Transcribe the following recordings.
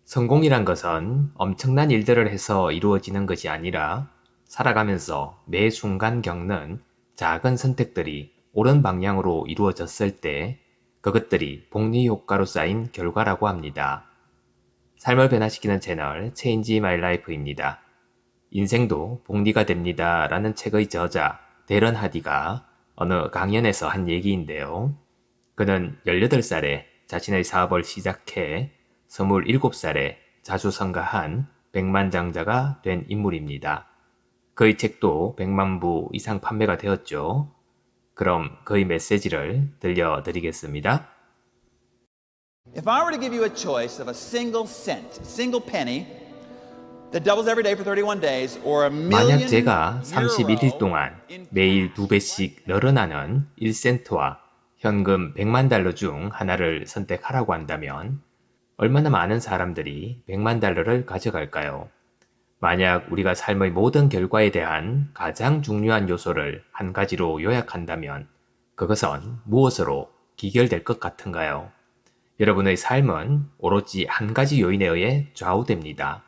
성공이란 것은 엄청난 일들을 해서 이루어지는 것이 아니라 살아가면서 매 순간 겪는 작은 선택들이 옳은 방향으로 이루어졌을 때 그것들이 복리 효과로 쌓인 결과라고 합니다. 삶을 변화시키는 채널 Change My Life입니다. 인생도 복리가 됩니다 라는 책의 저자 데런 하디가 어느 강연에서 한 얘기인데요. 그는 18살에 자신의 사업을 시작해 27살에 자수성가한 백만장자가 된 인물입니다. 그의 책도 100만 부 이상 판매가 되었죠. 그럼 그의 메시지를 들려드리겠습니다. If I were to give you a choice of a single cent, a single penny that doubles every day for 31 days or a 만약 million 제가 31일 euro 동안 in 매일 cash, 2배씩 늘어나는 1센트와 현금 100만 달러 중 하나를 선택하라고 한다면 얼마나 많은 사람들이 100만 달러를 가져갈까요? 만약 우리가 삶의 모든 결과에 대한 가장 중요한 요소를 한 가지로 요약한다면 그것은 무엇으로 기결될 것 같은가요? 여러분의 삶은 오로지 한 가지 요인에 의해 좌우됩니다.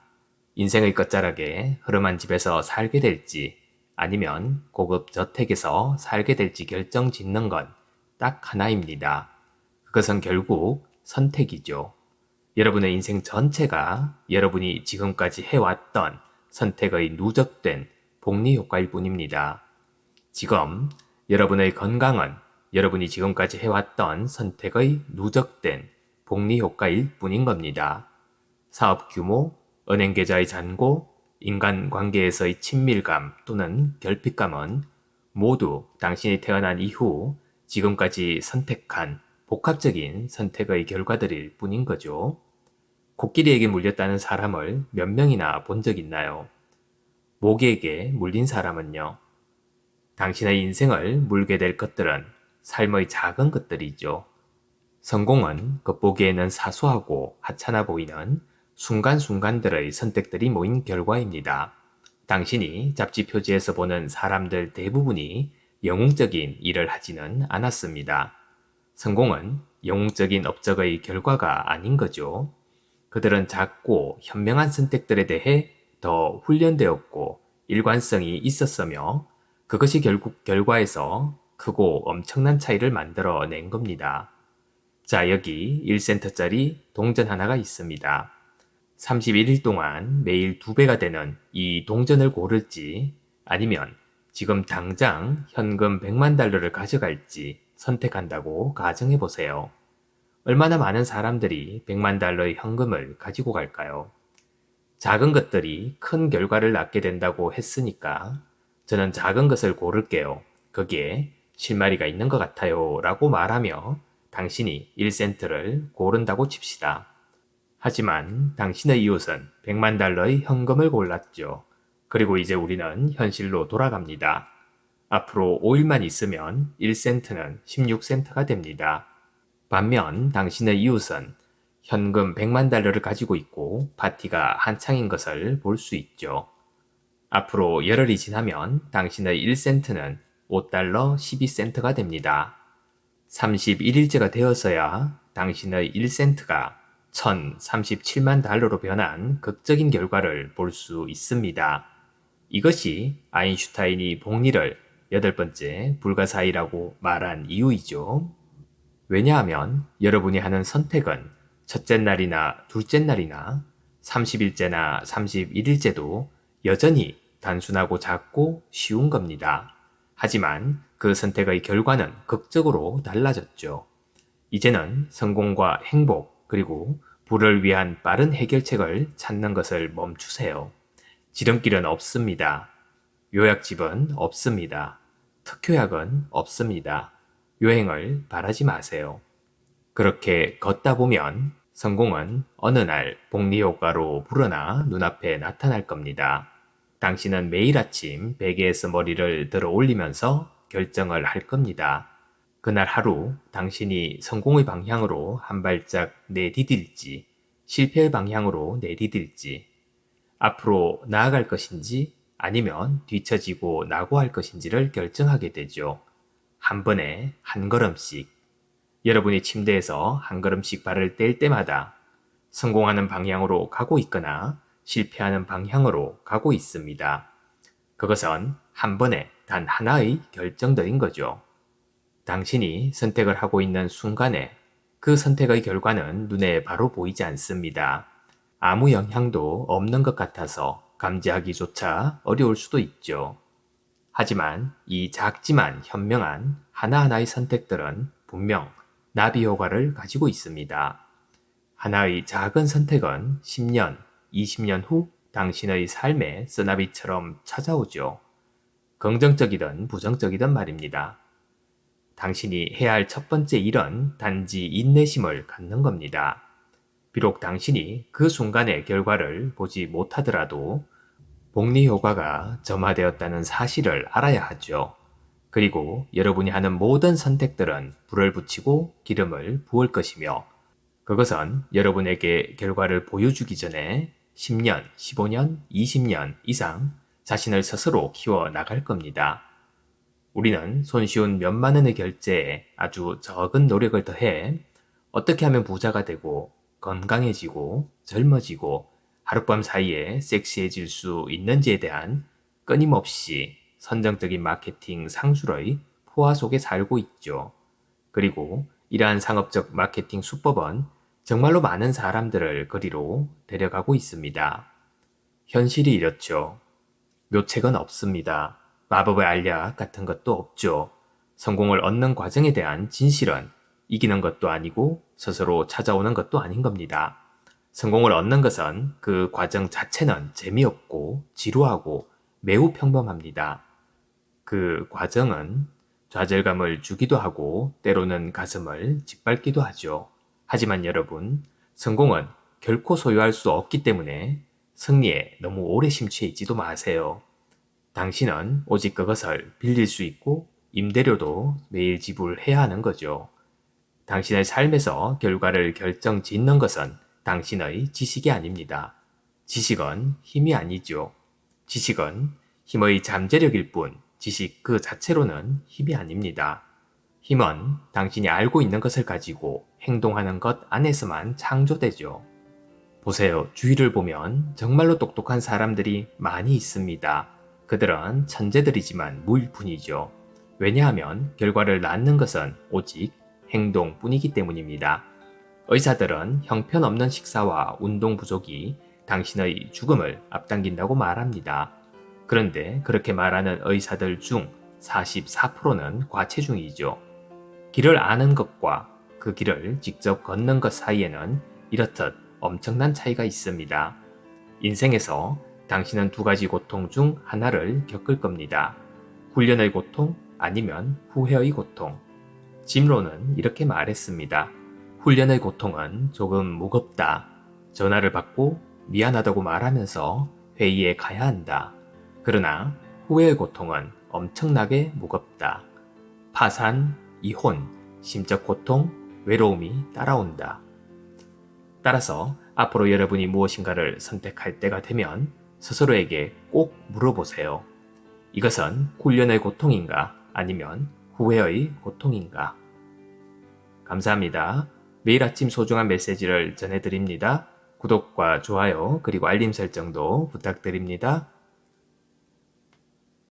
인생의 끝자락에 흐름한 집에서 살게 될지 아니면 고급 저택에서 살게 될지 결정 짓는 건 딱 하나입니다. 그것은 결국 선택이죠. 여러분의 인생 전체가 여러분이 지금까지 해왔던 선택의 누적된 복리 효과일 뿐입니다. 지금 여러분의 건강은 여러분이 지금까지 해왔던 선택의 누적된 복리 효과일 뿐인 겁니다. 사업 규모, 은행 계좌의 잔고, 인간 관계에서의 친밀감 또는 결핍감은 모두 당신이 태어난 이후 지금까지 선택한 복합적인 선택의 결과들일 뿐인 거죠. 코끼리에게 물렸다는 사람을 몇 명이나 본 적 있나요? 모기에게 물린 사람은요? 당신의 인생을 물게 될 것들은 삶의 작은 것들이죠. 성공은 겉보기에는 사소하고 하찮아 보이는 순간순간들의 선택들이 모인 결과입니다. 당신이 잡지 표지에서 보는 사람들 대부분이 영웅적인 일을 하지는 않았습니다. 성공은 영웅적인 업적의 결과가 아닌 거죠. 그들은 작고 현명한 선택들에 대해 더 훈련되었고 일관성이 있었으며 그것이 결국 결과에서 크고 엄청난 차이를 만들어 낸 겁니다. 자, 여기 1센트짜리 동전 하나가 있습니다. 31일 동안 매일 2배가 되는 이 동전을 고를지 아니면 지금 당장 현금 100만 달러를 가져갈지 선택한다고 가정해 보세요. 얼마나 많은 사람들이 100만 달러의 현금을 가지고 갈까요? 작은 것들이 큰 결과를 낳게 된다고 했으니까 저는 작은 것을 고를게요. 거기에 실마리가 있는 것 같아요. 라고 말하며 당신이 1센트를 고른다고 칩시다. 하지만 당신의 이웃은 100만 달러의 현금을 골랐죠. 그리고 이제 우리는 현실로 돌아갑니다. 앞으로 5일만 있으면 1센트는 16센트가 됩니다. 반면 당신의 이웃은 현금 100만 달러를 가지고 있고 파티가 한창인 것을 볼 수 있죠. 앞으로 열흘이 지나면 당신의 1센트는 5달러 12센트가 됩니다. 31일째가 되어서야 당신의 1센트가 1037만 달러로 변한 극적인 결과를 볼 수 있습니다. 이것이 아인슈타인이 복리를 8번째 불가사의라고 말한 이유이죠. 왜냐하면 여러분이 하는 선택은 첫째 날이나 둘째 날이나 30일째나 31일째도 여전히 단순하고 작고 쉬운 겁니다. 하지만 그 선택의 결과는 극적으로 달라졌죠. 이제는 성공과 행복 그리고 부를 위한 빠른 해결책을 찾는 것을 멈추세요. 지름길은 없습니다. 요약집은 없습니다. 특효약은 없습니다. 여행을 바라지 마세요. 그렇게 걷다 보면 성공은 어느 날 복리 효과로 불어나 눈앞에 나타날 겁니다. 당신은 매일 아침 베개에서 머리를 들어 올리면서 결정을 할 겁니다. 그날 하루 당신이 성공의 방향으로 한 발짝 내디딜지 실패의 방향으로 내디딜지 앞으로 나아갈 것인지 아니면 뒤처지고 낙오할 것인지를 결정하게 되죠. 한 번에 한 걸음씩. 여러분이 침대에서 한 걸음씩 발을 뗄 때마다 성공하는 방향으로 가고 있거나 실패하는 방향으로 가고 있습니다. 그것은 한 번에 단 하나의 결정들인 거죠. 당신이 선택을 하고 있는 순간에 그 선택의 결과는 눈에 바로 보이지 않습니다. 아무 영향도 없는 것 같아서 감지하기조차 어려울 수도 있죠. 하지만 이 작지만 현명한 하나하나의 선택들은 분명 나비 효과를 가지고 있습니다. 하나의 작은 선택은 10년, 20년 후 당신의 삶의 쓰나비처럼 찾아오죠. 긍정적이든 부정적이든 말입니다. 당신이 해야 할 첫 번째 일은 단지 인내심을 갖는 겁니다. 비록 당신이 그 순간의 결과를 보지 못하더라도 복리 효과가 점화되었다는 사실을 알아야 하죠. 그리고 여러분이 하는 모든 선택들은 불을 붙이고 기름을 부을 것이며 그것은 여러분에게 결과를 보여주기 전에 10년, 15년, 20년 이상 자신을 스스로 키워 나갈 겁니다. 우리는 손쉬운 몇만 원의 결제에 아주 적은 노력을 더해 어떻게 하면 부자가 되고 건강해지고 젊어지고 하룻밤 사이에 섹시해질 수 있는지에 대한 끊임없이 선정적인 마케팅 상술의 포화 속에 살고 있죠. 그리고 이러한 상업적 마케팅 수법은 정말로 많은 사람들을 거리로 데려가고 있습니다. 현실이 이렇죠. 묘책은 없습니다. 마법의 알약 같은 것도 없죠. 성공을 얻는 과정에 대한 진실은 이기는 것도 아니고 스스로 찾아오는 것도 아닌 겁니다. 성공을 얻는 것은 그 과정 자체는 재미없고 지루하고 매우 평범합니다. 그 과정은 좌절감을 주기도 하고 때로는 가슴을 짓밟기도 하죠. 하지만 여러분, 성공은 결코 소유할 수 없기 때문에 승리에 너무 오래 심취해 있지도 마세요. 당신은 오직 그것을 빌릴 수 있고 임대료도 매일 지불해야 하는 거죠. 당신의 삶에서 결과를 결정 짓는 것은 당신의 지식이 아닙니다. 지식은 힘이 아니죠. 지식은 힘의 잠재력일 뿐 지식 그 자체로는 힘이 아닙니다. 힘은 당신이 알고 있는 것을 가지고 행동하는 것 안에서만 창조되죠. 보세요. 주위를 보면 정말로 똑똑한 사람들이 많이 있습니다. 그들은 천재들이지만 무일푼이죠. 왜냐하면 결과를 낳는 것은 오직 행동뿐이기 때문입니다. 의사들은 형편없는 식사와 운동 부족이 당신의 죽음을 앞당긴다고 말합니다. 그런데 그렇게 말하는 의사들 중 44%는 과체중이죠. 길을 아는 것과 그 길을 직접 걷는 것 사이에는 이렇듯 엄청난 차이가 있습니다. 인생에서 당신은 두 가지 고통 중 하나를 겪을 겁니다. 훈련의 고통 아니면 후회의 고통. 짐 론은 이렇게 말했습니다. 훈련의 고통은 조금 무겁다. 전화를 받고 미안하다고 말하면서 회의에 가야 한다. 그러나 후회의 고통은 엄청나게 무겁다. 파산, 이혼, 심적 고통, 외로움이 따라온다. 따라서 앞으로 여러분이 무엇인가를 선택할 때가 되면 스스로에게 꼭 물어보세요. 이것은 훈련의 고통인가 아니면 후회의 고통인가? 감사합니다. 매일 아침 소중한 메시지를 전해드립니다. 구독과 좋아요 그리고 알림 설정도 부탁드립니다.